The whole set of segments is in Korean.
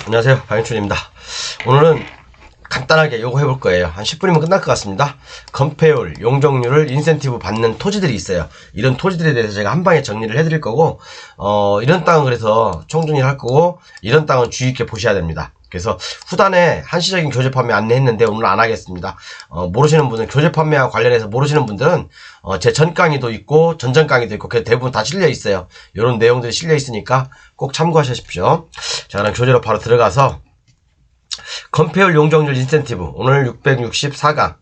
안녕하세요, 박영춘입니다. 오늘은 간단하게 요거 해볼 거예요. 한 10분이면 끝날 것 같습니다. 건폐율, 용적률을 인센티브 받는 토지들이 있어요. 이런 토지들에 대해서 제가 한 방에 정리를 해드릴 거고, 이런 땅은 그래서 총정리를 할 거고, 이런 땅은 주의 있게 보셔야 됩니다. 그래서 후단에 한시적인 교재 판매 안내했는데 오늘 안 하겠습니다. 모르시는 분은, 교재 판매와 관련해서 모르시는 분들은 제 전 강의도 있고 전전 강의도 있고 대부분 다 실려 있어요. 이런 내용들이 실려 있으니까 꼭 참고하십시오. 자, 그럼 교재로 바로 들어가서 건폐율 용적률 인센티브, 오늘 664강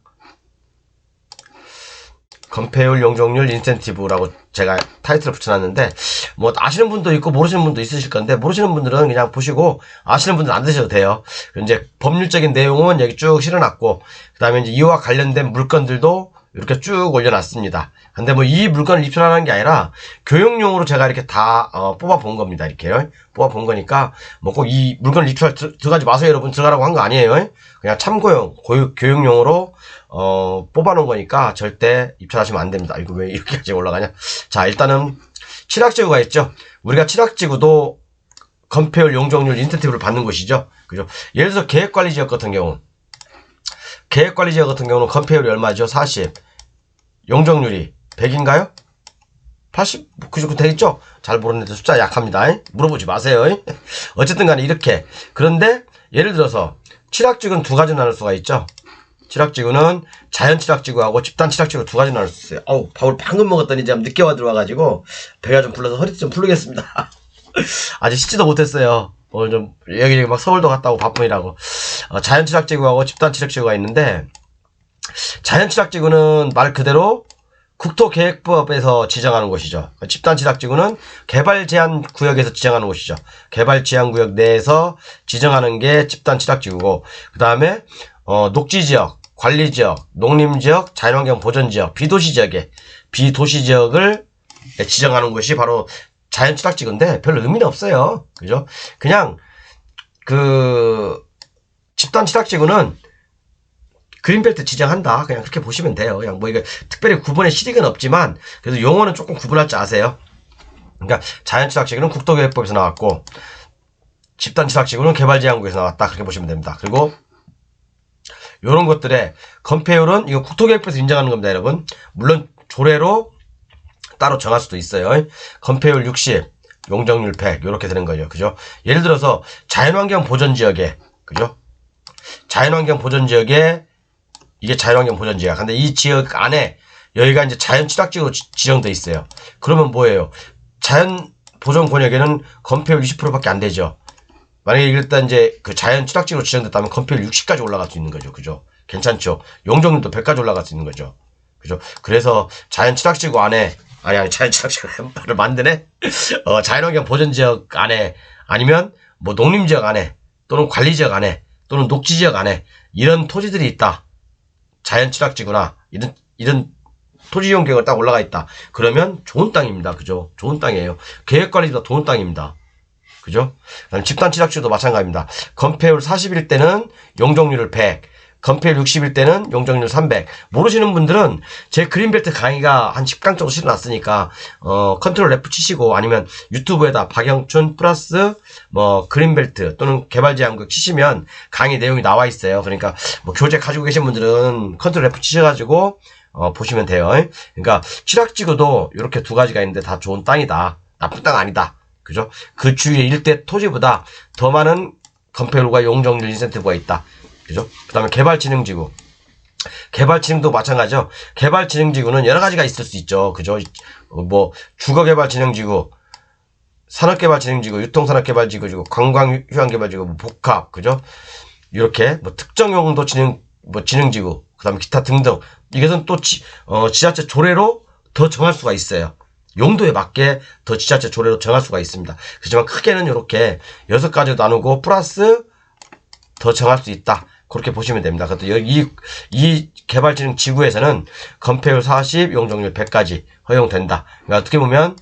건폐율 용적률 인센티브라고 제가 타이틀을 붙여놨는데, 뭐 아시는 분도 있고 모르시는 분도 있으실 건데, 모르시는 분들은 그냥 보시고 아시는 분들은 안 드셔도 돼요. 이제 법률적인 내용은 여기 쭉 실어놨고, 그 다음에 이제 이와 관련된 물건들도 이렇게 쭉 올려놨습니다. 근데 뭐 이 물건을 입출하는 게 아니라 교육용으로 제가 이렇게 다 뽑아 본 겁니다. 이렇게 뽑아 본 거니까 뭐 꼭 이 물건을 입출할 들어가지 마세요 여러분, 들어가라고 한 거 아니에요. 그냥 참고용, 교육용으로 뽑아 놓은 거니까 절대 입찰하시면 안 됩니다. 이거 왜 이렇게까지 올라가냐. 자, 일단은 칠학지구가 있죠. 우리가 칠학지구도 건폐율 용적률 인센티브를 받는 곳이죠. 그죠? 예를 들어서 계획관리지역 같은 경우, 계획관리지역 같은 경우는 건폐율이 얼마죠? 40. 용적률이 100인가요? 80? 그죠? 되겠죠? 잘 모르는데 숫자 약합니다. 물어보지 마세요. 어쨌든 간에 이렇게. 그런데 예를 들어서 칠학지구는 두 가지 나눌 수가 있죠. 칠학지구는 자연 칠학지구하고 집단 칠학지구 두 가지 나눌 수 있어요. 어우, 밥을 방금 먹었더니 지금 늦게 와 들어와가지고 배가 좀 불러서 허리 좀 풀리겠습니다. 아직 씻지도 못했어요. 오늘 좀 여기저기 막 서울도 갔다 오고 바쁜이라고. 자연 칠학지구하고 집단 칠학지구가 있는데, 자연 칠학지구는 말 그대로 국토계획법에서 지정하는 곳이죠. 집단 칠학지구는 개발 제한 구역에서 지정하는 곳이죠. 개발 제한 구역 내에서 지정하는 게 집단 칠학지구고, 그 다음에 녹지지역, 관리지역, 농림지역, 자연환경 보전지역, 비도시지역을 지정하는 것이 바로 자연 칠학지구인데 별로 의미는 없어요. 그죠? 그냥 집단 칠학지구는 그린벨트 지정한다, 그냥 그렇게 보시면 돼요. 그냥 뭐 이게 특별히 구분의 실익은 없지만 그래도 용어는 조금 구분할 줄 아세요. 그러니까 자연 칠학지구는 국토계획법에서 나왔고, 집단 칠학지구는 개발제한구에서 나왔다, 그렇게 보시면 됩니다. 그리고 요런 것들의 건폐율은 이거 국토계획법에서 인정하는 겁니다, 여러분. 물론 조례로 따로 정할 수도 있어요. 건폐율 60, 용적률 100, 요렇게 되는 거죠. 그죠? 예를 들어서 자연환경 보전지역에, 그죠? 자연환경 보전지역에, 이게 자연환경 보전지역. 근데 이 지역 안에 여기가 이제 자연 칠학지구로 지정돼 있어요. 그러면 뭐예요? 자연 보전 권역에는 건폐율 20%밖에 안 되죠. 만약에 일단 이제 그 자연 칠학지구로 지정됐다면 건폐율 60까지 올라갈 수 있는 거죠. 그죠? 괜찮죠? 용적률도 100까지 올라갈 수 있는 거죠. 그죠? 그래서 자연 칠학지구 안에, 아니 자연 칠학지구를 만드네? 자연환경 보전지역 안에, 아니면 뭐 농림지역 안에, 또는 관리지역 안에, 또는 녹지지역 안에 이런 토지들이 있다. 자연 칠학지구나 이런 토지 이용 계획을 딱 올라가 있다. 그러면 좋은 땅입니다. 그죠? 좋은 땅이에요. 계획관리보다 좋은 땅입니다. 그죠? 그다음 집단 칠학지구도 마찬가지입니다. 건폐율 40일 때는 용적률을 100, 건폐율 60일 때는 용적률 300. 모르시는 분들은 제 그린벨트 강의가 한 10강 정도 실어놨으니까 컨트롤 F 치시고, 아니면 유튜브에다 박영춘 플러스 뭐 그린벨트 또는 개발제한구역 치시면 강의 내용이 나와 있어요. 그러니까 뭐 교재 가지고 계신 분들은 컨트롤 F 치셔가지고 보시면 돼요. 그러니까 칠학지구도 이렇게 두 가지가 있는데 다 좋은 땅이다, 나쁜 땅 아니다. 그죠? 그 주위의 일대 토지보다 더 많은 건폐율과 용적률 인센티브가 있다. 그죠? 그 다음에 개발진흥지구. 개발진흥도 마찬가지죠. 개발진흥지구는 여러 가지가 있을 수 있죠. 그죠? 뭐, 주거개발진흥지구, 산업개발진흥지구, 유통산업개발지구, 관광휴양개발지구, 뭐 복합, 그죠? 이렇게, 뭐, 특정용도 진흥지구, 그 다음에 기타 등등. 이것은 또, 지자체 조례로 더 정할 수가 있어요. 용도에 맞게 더 지자체 조례로 정할 수가 있습니다. 그렇지만 크게는 이렇게 6가지로 나누고 플러스 더 정할 수 있다, 그렇게 보시면 됩니다. 그것도 이 개발진흥 지구에서는 건폐율 40, 용적률 100까지 허용된다. 그러니까 어떻게 보면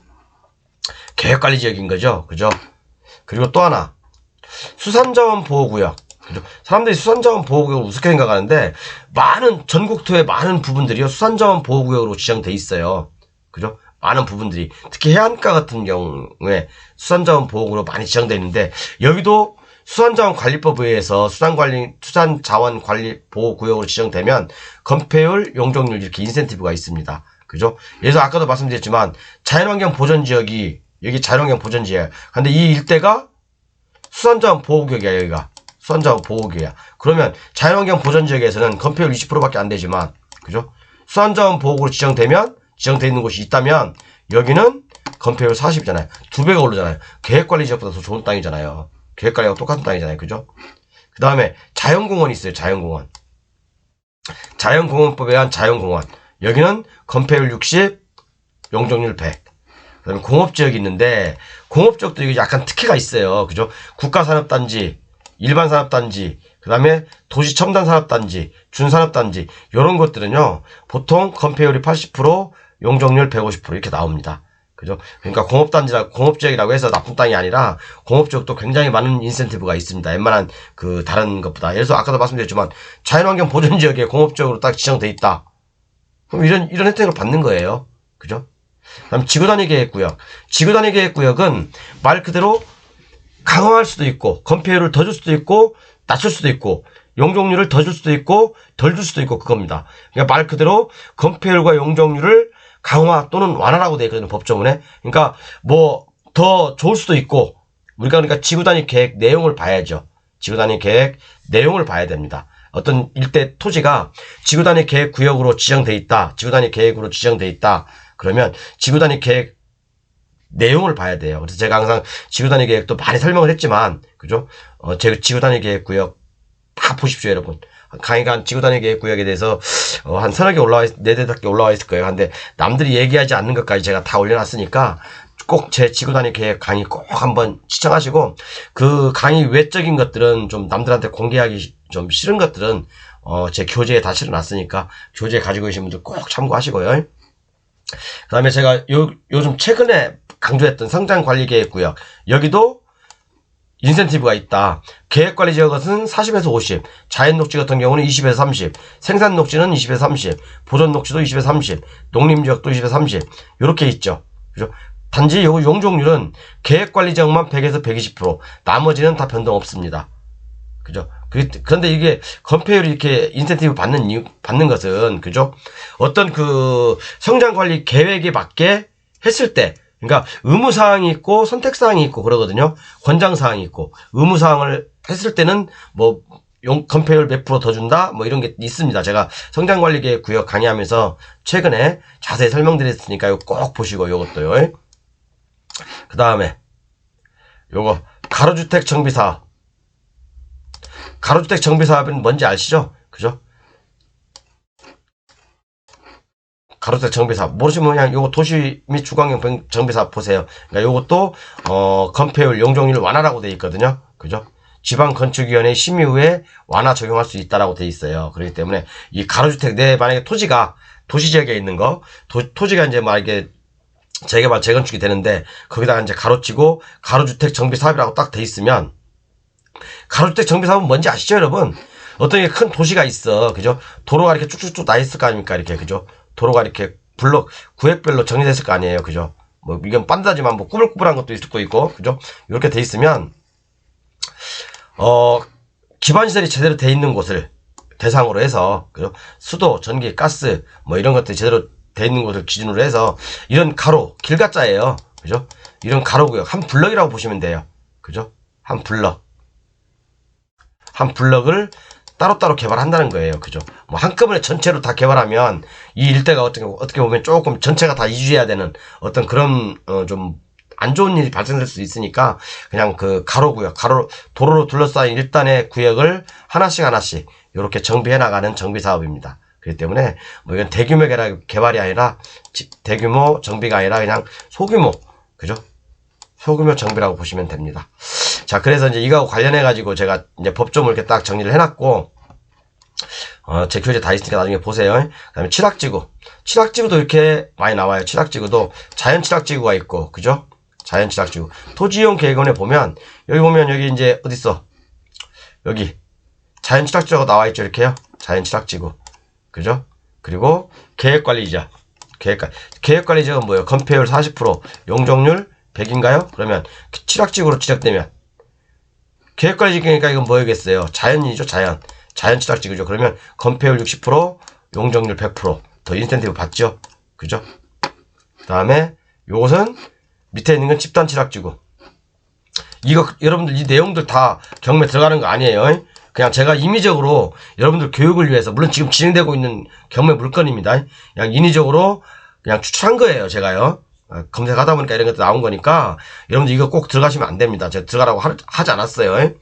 계획관리 지역인 거죠. 그죠? 그리고 또 하나, 수산자원 보호구역. 그죠? 사람들이 수산자원 보호구역을 우습게 생각하는데, 전국토의 많은 부분들이요, 수산자원 보호구역으로 지정돼 있어요. 그죠? 많은 부분들이, 특히 해안가 같은 경우에 수산자원 보호구역으로 많이 지정돼 있는데, 여기도 수산자원관리법에 의해서 수산자원관리보호구역으로 지정되면 건폐율, 용적률 이렇게 인센티브가 있습니다. 그죠? 그래서 아까도 말씀드렸지만 자연환경 보전지역이 여기 자연환경 보전지역이야. 근데 이 일대가 수산자원 보호구역이야. 여기가 수산자원 보호구역이야. 그러면 자연환경 보전지역에서는 건폐율 20%밖에 안 되지만 그죠? 수산자원 보호구역으로 지정되어 있는 곳이 있다면 여기는 건폐율 40이잖아요. 2배가 오르잖아요. 계획관리지역보다 더 좋은 땅이잖아요. 계획관리하고 똑같은 땅이잖아요. 그죠? 그 다음에 자연공원이 있어요. 자연공원. 자연공원법에 의한 자연공원. 여기는 건폐율 60, 용적률 100. 그 다음에 공업지역이 있는데, 공업지역도 이게 약간 특혜가 있어요. 그죠? 국가산업단지, 일반산업단지, 그 다음에 도시첨단산업단지, 준산업단지, 요런 것들은요, 보통 건폐율이 80%, 용적률 150% 이렇게 나옵니다. 그죠? 그러니까 공업지역이라고 해서 나쁜 땅이 아니라 공업지역도 굉장히 많은 인센티브가 있습니다. 웬만한 그 다른 것보다. 예를 들어서 아까도 말씀드렸지만 자연환경 보전지역에 공업지역으로 딱 지정돼 있다. 그럼 이런 혜택을 받는 거예요. 그죠? 그다음 지구단위 계획구역. 지구단위 계획구역은 말 그대로 강화할 수도 있고 건폐율을 더 줄 수도 있고 낮출 수도 있고 용적률을 더 줄 수도 있고 덜 줄 수도 있고 그겁니다. 그러니까 말 그대로 건폐율과 용적률을 강화 또는 완화라고 되어 있거든요. 법조문에. 그러니까 뭐 더 좋을 수도 있고 우리가 그러니까 지구단위 계획 내용을 봐야죠. 지구단위 계획 내용을 봐야 됩니다. 어떤 일대 토지가 지구단위 계획 구역으로 지정돼 있다. 지구단위 계획으로 지정돼 있다. 그러면 지구단위 계획 내용을 봐야 돼요. 그래서 제가 항상 지구단위 계획도 많이 설명을 했지만 그죠? 제 지구단위 계획 구역 다 보십시오, 여러분. 강의가 한 지구단위 계획 구역에 대해서 한 서너 개 네다섯 개 올라와 있을 거예요. 근데 남들이 얘기하지 않는 것까지 제가 다 올려놨으니까 꼭 제 지구단위 계획 강의 꼭 한번 시청하시고 그 강의 외적인 것들은 좀 남들한테 공개하기 좀 싫은 것들은 제 교재에 다 실어놨으니까 교재 가지고 계신 분들 꼭 참고하시고요. 그 다음에 제가 요즘 최근에 강조했던 성장관리계획구역 여기도 인센티브가 있다. 계획관리지역은 40에서 50, 자연녹지 같은 경우는 20에서 30, 생산녹지는 20에서 30, 보존녹지도 20에서 30, 농림지역도 20에서 30 이렇게 있죠. 그죠? 단지 요 용적률은 계획관리지역만 100에서 120%, 나머지는 다 변동 없습니다. 그죠? 그런데 이게 건폐율이 이렇게 인센티브 받는 것은 그죠? 어떤 그 성장관리 계획에 맞게 했을 때 그러니까 의무사항이 있고 선택사항이 있고 그러거든요. 권장사항이 있고 의무사항을 했을 때는 뭐 건폐율 몇 프로 더 준다 뭐 이런 게 있습니다. 제가 성장관리계획 구역 강의하면서 최근에 자세히 설명드렸으니까 이거 꼭 보시고 요것도요. 그 다음에 요거 가로주택 정비사업. 가로주택 정비사업은 뭔지 아시죠? 그죠? 가로주택 정비사업 모르시면 그냥 요거 도시 및 주거환경 정비사업 보세요. 그러니까 요것도 건폐율 용적률 완화라고 되어 있거든요. 그죠? 지방건축위원회 심의 후에 완화 적용할 수 있다라고 되어 있어요. 그렇기 때문에 이 가로주택 내 만약에 토지가 도시지역에 있는 거 토지가 이제 만약에 재개발 재건축이 되는데 거기다가 이제 가로치고 가로주택 정비사업이라고 딱 돼 있으면 가로주택 정비사업은 뭔지 아시죠, 여러분? 어떤 게 큰 도시가 있어. 그죠? 도로가 이렇게 쭉쭉쭉 나 있을 거 아닙니까? 이렇게. 그죠? 도로가 이렇게 구획별로 정리됐을 거 아니에요. 그죠? 뭐, 이건 빤다지만 뭐 꾸불꾸불한 것도 있을 거 있고. 그죠? 이렇게 돼 있으면, 기반시설이 제대로 돼 있는 곳을 대상으로 해서, 그죠? 수도, 전기, 가스, 뭐 이런 것들이 제대로 돼 있는 곳을 기준으로 해서, 이런 가로, 길가짜예요. 그죠? 이런 가로구역, 한 블럭이라고 보시면 돼요. 그죠? 한 블럭을 따로따로 개발한다는 거예요. 그죠? 뭐 한꺼번에 전체로 다 개발하면 이 일대가 어떻게 보면 조금 전체가 다 이주해야 되는 어떤 그런 좀 안 좋은 일이 발생될 수 있으니까 그냥 그 가로구역, 도로로 둘러싸인 일단의 구역을 하나씩 이렇게 정비해 나가는 정비 사업입니다. 그렇기 때문에 뭐 이건 대규모 개발이 아니라 대규모 정비가 아니라 그냥 소규모, 그죠? 소규모 정비라고 보시면 됩니다. 자, 그래서 이제 이거하고 관련해가지고 제가 이제 법조문을 이렇게 딱 정리를 해놨고, 제 교재 다 있으니까 나중에 보세요. 그 다음에 칠학지구도 이렇게 많이 나와요. 칠학지구도 자연칠학지구가 있고, 그죠? 자연칠학지구. 토지이용 계획원에 보면, 여기 이제, 어딨어? 여기. 자연칠학지구가 나와있죠, 이렇게요. 자연칠학지구. 그죠? 그리고 계획관리자. 계획관리자가 뭐예요? 건폐율 40%, 용적률 100인가요? 그러면 칠학지구로 지적되면 계획관리직이니까 이건 뭐겠어요? 자연인이죠, 자연. 자연 취락직이죠. 그러면 건폐율 60%, 용적률 100%더 인센티브 받죠. 그죠? 그 다음에 요것은 밑에 있는 건 집단 취락지구. 이거 여러분들 이 내용들 다 경매 들어가는 거 아니에요. 그냥 제가 임의적으로 여러분들 교육을 위해서, 물론 지금 진행되고 있는 경매 물건입니다. 그냥 인위적으로 그냥 추천한 거예요, 제가요. 검색하다 보니까 이런 것도 나온 거니까 여러분들 이거 꼭 들어가시면 안 됩니다. 제가 들어가라고 하지 않았어요.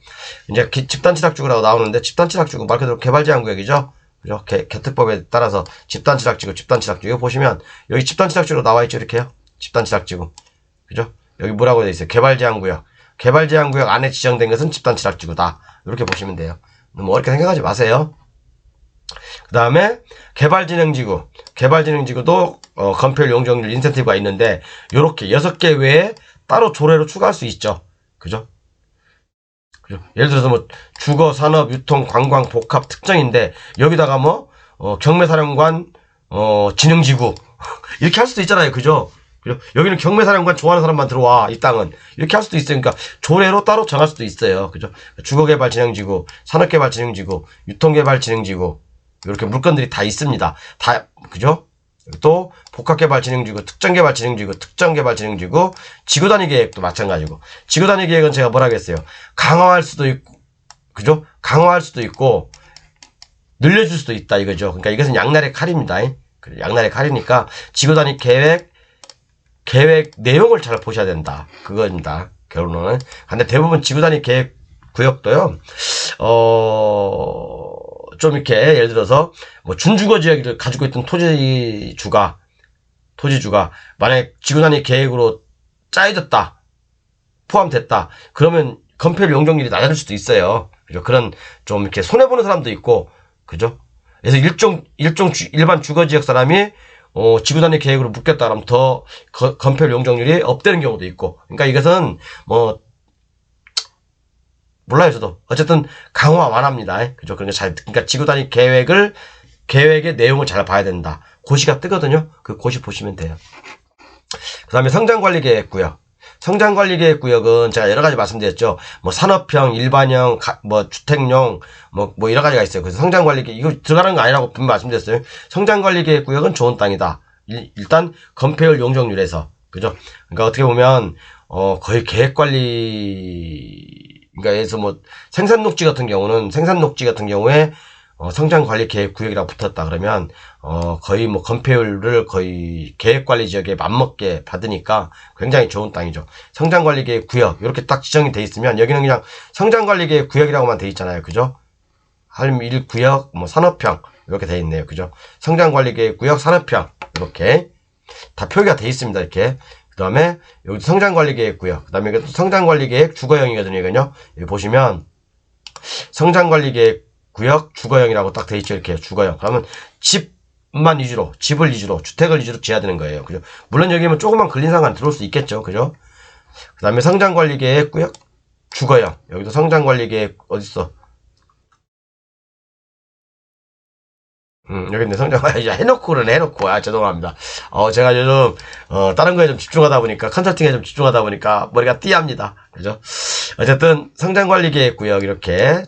이제 집단 취락지구라고 나오는데, 집단 취락지구 말 그대로 개발 제한 구역이죠. 그죠? 개특법에 따라서 집단 취락지구, 집단 취락지구 이거 보시면 여기 집단 취락지구로 나와 있죠, 이렇게요. 집단 취락지구. 그죠? 여기 뭐라고 되어 있어요? 개발 제한 구역. 개발 제한 구역 안에 지정된 것은 집단 취락지구다. 이렇게 보시면 돼요. 너무 어렵게 생각하지 마세요. 그 다음에 개발진행지구. 개발진행지구도 건폐율, 용적률, 인센티브가 있는데 요렇게 6개 외에 따로 조례로 추가할 수 있죠. 그죠? 그죠? 예를 들어서 뭐 주거, 산업, 유통, 관광, 복합, 특정인데 여기다가 뭐 경매사령관 진흥지구 이렇게 할 수도 있잖아요. 그죠? 그죠? 여기는 경매사령관 좋아하는 사람만 들어와, 이 땅은. 이렇게 할 수도 있어요. 그러니까 조례로 따로 정할 수도 있어요. 그죠? 주거개발진흥지구, 산업개발진흥지구, 유통개발진흥지구 이렇게 물건들이 다 있습니다. 다, 그죠? 또 복합개발진흥지구, 특정개발진흥지구, 특정개발진흥지구, 지구단위계획도 마찬가지고. 지구단위계획은 제가 뭐라고 했어요? 강화할 수도 있고, 그죠? 강화할 수도 있고 늘려줄 수도 있다 이거죠. 그러니까 이것은 양날의 칼입니다. 양날의 칼이니까 지구단위 계획 내용을 잘 보셔야 된다. 그겁니다. 결론은. 근데 대부분 지구단위 계획 구역도요, 좀 이렇게, 예를 들어서, 뭐, 준주거 지역을 가지고 있던 토지주가, 만약에 지구단위 계획으로 짜여졌다, 포함됐다, 그러면 건폐율 용적률이 낮아질 수도 있어요. 그죠? 그런, 좀 이렇게 손해보는 사람도 있고, 그죠? 그래서 일반 주거지역 사람이 지구단위 계획으로 묶였다 그러면 더 건폐율 용적률이 업되는 경우도 있고. 그러니까 이것은 뭐 몰라요, 저도. 어쨌든 강화 완화입니다. 그죠? 그러니까 지구단위 계획의 내용을 잘 봐야 된다. 고시가 뜨거든요. 그 고시 보시면 돼요. 그 다음에 성장관리계획구역. 성장관리계획구역은 제가 여러 가지 말씀드렸죠. 뭐 산업형, 일반형, 뭐 주택용, 뭐 여러 가지가 있어요. 그래서 성장관리계획, 이거 들어가는 거 아니라고 분명 말씀드렸어요. 성장관리계획구역은 좋은 땅이다. 일단 건폐율 용적률에서. 그죠? 그러니까 어떻게 보면 거의 계획관리, 그러니까 예를 들어서 뭐 생산녹지 같은 경우에 성장관리계획구역이라고 붙었다 그러면 거의 뭐 건폐율을 거의 계획관리 지역에 맞먹게 받으니까 굉장히 좋은 땅이죠. 성장관리계획구역 이렇게 딱 지정이 돼 있으면 여기는 그냥 성장관리계획구역이라고만 돼 있잖아요. 그죠? 할미 1구역 뭐 산업형 이렇게 돼 있네요. 그죠? 성장관리계획구역 산업형 이렇게 다 표기가 돼 있습니다. 이렇게. 그 다음에 여기 성장관리계획구역, 그 다음에 이것도 성장관리계획 주거형이거든요. 이거요. 여기 보시면 성장관리계획 구역 주거형이라고 딱 돼 있죠. 이렇게 주거형. 그러면 집을 위주로, 주택을 위주로 지어야 되는 거예요. 그죠? 물론 여기면 조금만 근린상관 들어올 수 있겠죠. 그죠? 그 다음에 성장관리계획 구역 주거형. 여기도 성장관리계획 어딨어? 여기 있네. 성장관리 해놓고. 죄송합니다. 제가 요즘, 다른 거에 좀 집중하다 보니까, 컨설팅에 좀 집중하다 보니까 머리가 띠합니다. 그죠? 어쨌든, 성장관리계획구역, 이렇게,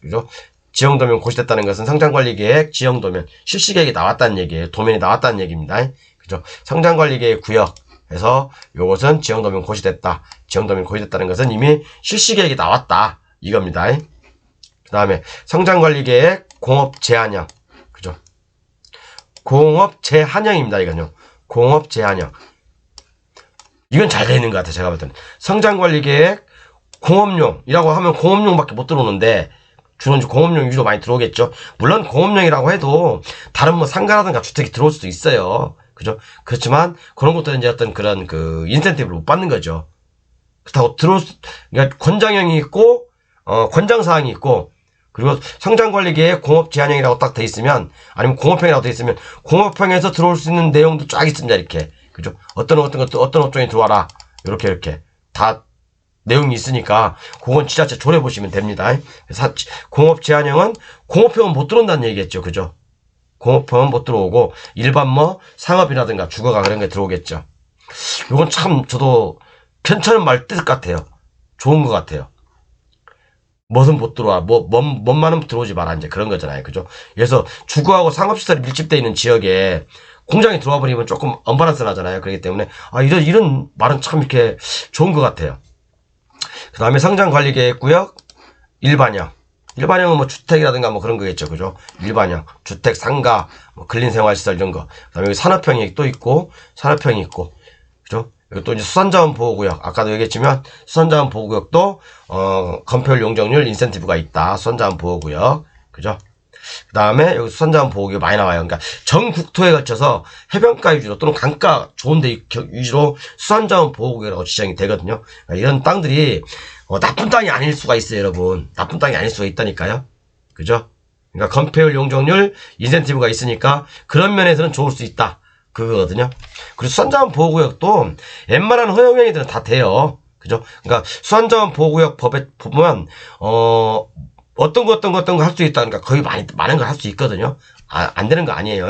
그죠? 지형도면 고시됐다는 것은 성장관리계획, 지형도면, 실시계획이 나왔다는 얘기예요. 도면이 나왔다는 얘기입니다. 그죠? 성장관리계획 구역에서 요것은 지형도면 고시됐다. 지형도면 고시됐다는 것은 이미 실시계획이 나왔다. 이겁니다. 그 다음에 성장관리계획 공업제한형. 그죠? 공업제한형입니다. 이건요. 공업제한형. 이건 잘 되어 있는 것 같아요. 제가 볼 때는. 성장관리계획 공업용이라고 하면 공업용밖에 못 들어오는데, 주로 공업용 위주로 많이 들어오겠죠. 물론 공업용이라고 해도 다른 뭐 상가라든가 주택이 들어올 수도 있어요. 그죠? 그렇지만 그런 것들은 이제 어떤 그런 그 인센티브를 못 받는 거죠. 그렇다고 그러니까 권장형이 있고 권장사항이 있고, 그리고 성장관리계획 공업제한형이라고 딱 돼 있으면, 아니면 공업형이라고 돼 있으면 공업형에서 들어올 수 있는 내용도 쫙 있습니다. 이렇게. 그죠? 어떤 업종이 들어와라. 이렇게 다 내용이 있으니까 그건 지자체 조례 보시면 됩니다. 그래서 공업제한형은 공업형은 못 들어온다는 얘기겠죠. 그죠? 공업형은 못 들어오고 일반 뭐 상업이라든가 주거가 그런 게 들어오겠죠. 이건 참 저도 괜찮은 말 뜻 같아요. 좋은 것 같아요. 뭐든 못 들어와. 뭔만은 들어오지 마라. 이제 그런 거잖아요. 그죠? 그래서 주거하고 상업시설이 밀집되어 있는 지역에 공장이 들어와 버리면 조금 언밸런스 나잖아요. 그렇기 때문에, 이런 말은 참 이렇게 좋은 것 같아요. 그 다음에 성장관리계획구역, 일반형. 일반형은 뭐 주택이라든가 뭐 그런 거겠죠. 그죠? 일반형. 주택, 상가, 뭐 근린생활시설 이런 거. 그 다음에 여기 산업형이 또 있고, 산업형이 있고. 그죠? 그리고 또 이제 수산자원 보호구역. 아까도 얘기했지만, 수산자원 보호구역도, 건폐율 용적률 인센티브가 있다. 수산자원 보호구역. 그죠? 그 다음에 여기 수산자원 보호구역 많이 나와요. 그러니까 전 국토에 걸쳐서 해변가 위주로 또는 강가 좋은 데 위주로 수산자원 보호구역이라고 지정이 되거든요. 그러니까 이런 땅들이 나쁜 땅이 아닐 수가 있어요, 여러분. 나쁜 땅이 아닐 수가 있다니까요. 그죠? 그러니까 건폐율 용적률 인센티브가 있으니까 그런 면에서는 좋을 수 있다. 그거거든요. 그리고 수산자원 보호구역도 웬만한 허용행위들은 다 돼요. 그죠? 그러니까 수산자원 보호구역 법에 보면 어떤 거 할 수 있다. 그러니까 거의 많은 걸 할 수 있거든요. 안 되는 거 아니에요.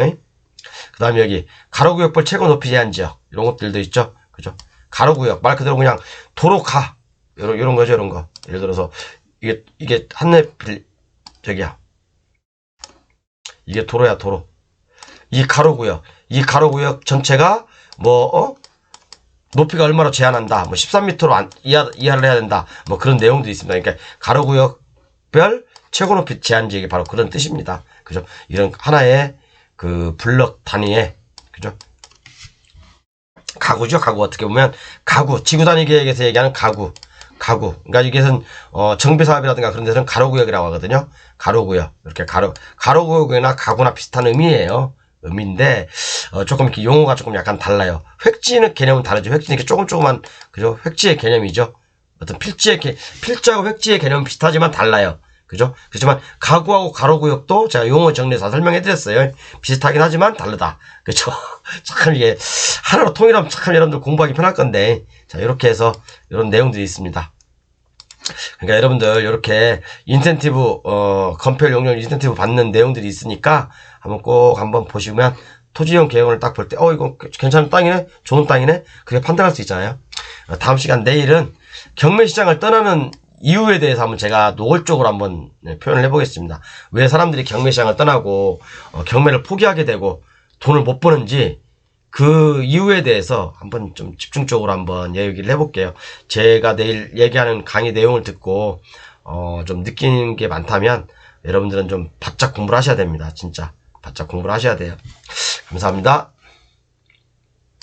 그 다음에 여기 가로구역별 최고 높이 제한 지역 이런 것들도 있죠. 그죠? 가로구역 말 그대로 그냥 도로 가 이런 거죠. 이런 거. 예를 들어서 이게 저기야. 이게 도로야 도로. 이 가로구역 전체가 높이가 얼마로 제한한다. 뭐 13m로 이하를 해야 된다. 뭐 그런 내용도 있습니다. 그러니까 가로구역별 최고 높이 제한 지역이 바로 그런 뜻입니다. 그죠? 이런 하나의 그 블럭 단위의 그죠? 가구죠. 가구 어떻게 보면 가구 지구 단위 계획에서 얘기하는 가구. 그러니까 이게는 정비 사업이라든가 그런 데서는 가로구역이라고 하거든요. 가로구역 이렇게 가로구역이나 가구나 비슷한 의미예요. 의미인데 조금 이렇게 용어가 조금 약간 달라요. 획지의 개념은 다르죠. 획지는 이렇게 조금만 그죠? 획지의 개념이죠. 어떤 필지하고 획지의 개념은 비슷하지만 달라요. 그죠? 그렇지만 가구하고 가로구역도 제가 용어 정리해서 설명해 드렸어요. 비슷하긴 하지만 다르다. 그렇죠? 참 이게 하나로 통일하면 참 여러분들 공부하기 편할 건데 자 이렇게 해서 이런 내용들이 있습니다. 그러니까 여러분들 이렇게 인센티브 건폐율 용적률 인센티브 받는 내용들이 있으니까 한번 보시면 토지용 계획원을 딱 볼 때 이거 괜찮은 땅이네 좋은 땅이네 그렇게 판단할 수 있잖아요. 다음 시간 내일은 경매시장을 떠나는 이유에 대해서 한번 제가 노골적으로 한번 표현을 해보겠습니다. 왜 사람들이 경매시장을 떠나고 경매를 포기하게 되고 돈을 못 버는지 그 이유에 대해서 한번 좀 집중적으로 한번 얘기를 해볼게요. 제가 내일 얘기하는 강의 내용을 듣고 좀 느끼는 게 많다면 여러분들은 좀 바짝 공부를 하셔야 됩니다. 진짜 바짝 공부를 하셔야 돼요. 감사합니다.